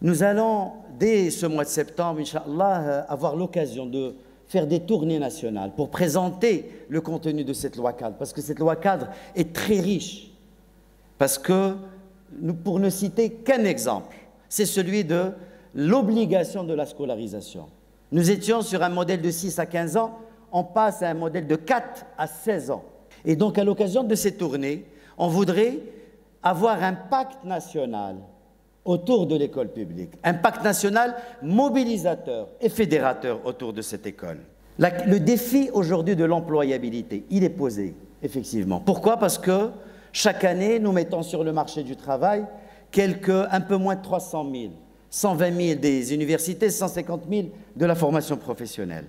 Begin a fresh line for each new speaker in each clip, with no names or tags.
Nous allons, dès ce mois de septembre, Inch'Allah, avoir l'occasion de faire des tournées nationales pour présenter le contenu de cette loi cadre, parce que cette loi cadre est très riche. Parce que, pour ne citer qu'un exemple, c'est celui de l'obligation de la scolarisation. Nous étions sur un modèle de 6 à 15 ans, on passe à un modèle de 4 à 16 ans. Et donc, à l'occasion de ces tournées, on voudrait avoir un pacte national autour de l'école publique, un pacte national mobilisateur et fédérateur autour de cette école. Le défi aujourd'hui de l'employabilité, il est posé, effectivement. Pourquoi? Parce que chaque année, nous mettons sur le marché du travail un peu moins de 300 000, 120 000 des universités, 150 000 de la formation professionnelle.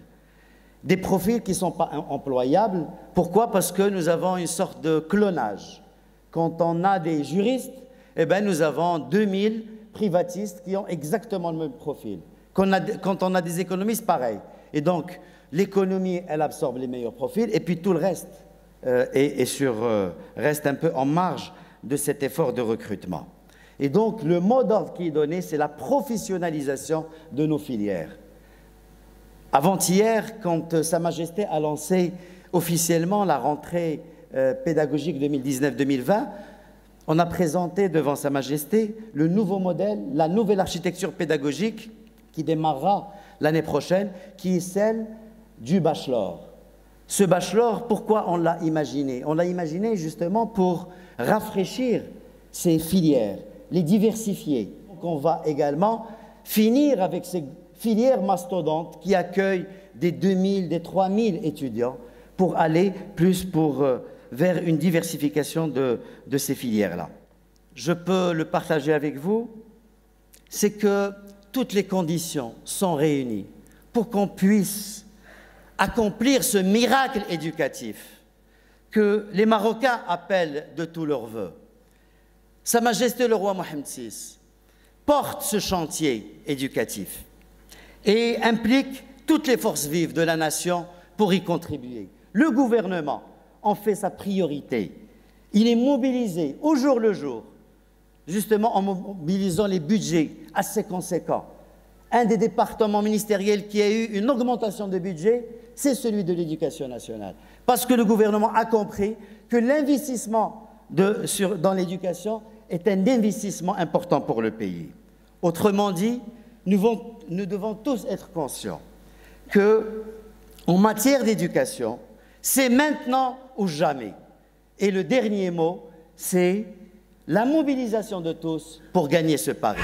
Des profils qui ne sont pas employables. Pourquoi? Parce que nous avons une sorte de clonage. Quand on a des juristes, eh bien, nous avons 2000 privatistes qui ont exactement le même profil. Quand on a des économistes, pareil. Et donc, l'économie, elle absorbe les meilleurs profils, et puis tout le reste reste un peu en marge de cet effort de recrutement. Et donc, le mot d'ordre qui est donné, c'est la professionnalisation de nos filières. Avant-hier, quand Sa Majesté a lancé officiellement la rentrée pédagogique 2019-2020, on a présenté devant Sa Majesté le nouveau modèle, la nouvelle architecture pédagogique qui démarrera l'année prochaine, qui est celle du bachelor. Ce bachelor, pourquoi on l'a imaginé? On l'a imaginé justement pour rafraîchir ces filières, les diversifier. Donc on va également finir avec ces filières mastodontes qui accueillent des 2000, des 3000 étudiants pour aller plus vers une diversification de ces filières-là. Je peux le partager avec vous, c'est que toutes les conditions sont réunies pour qu'on puisse accomplir ce miracle éducatif que les Marocains appellent de tous leurs vœux. Sa Majesté le roi Mohammed VI porte ce chantier éducatif et implique toutes les forces vives de la nation pour y contribuer. Le gouvernement en fait sa priorité. Il est mobilisé au jour le jour, justement en mobilisant les budgets assez conséquents. Un des départements ministériels qui a eu une augmentation de budget, c'est celui de l'éducation nationale. Parce que le gouvernement a compris que l'investissement dans l'éducation est un investissement important pour le pays. Autrement dit, nous devons tous être conscients qu'en matière d'éducation, c'est maintenant ou jamais. Et le dernier mot, c'est la mobilisation de tous pour gagner ce pari.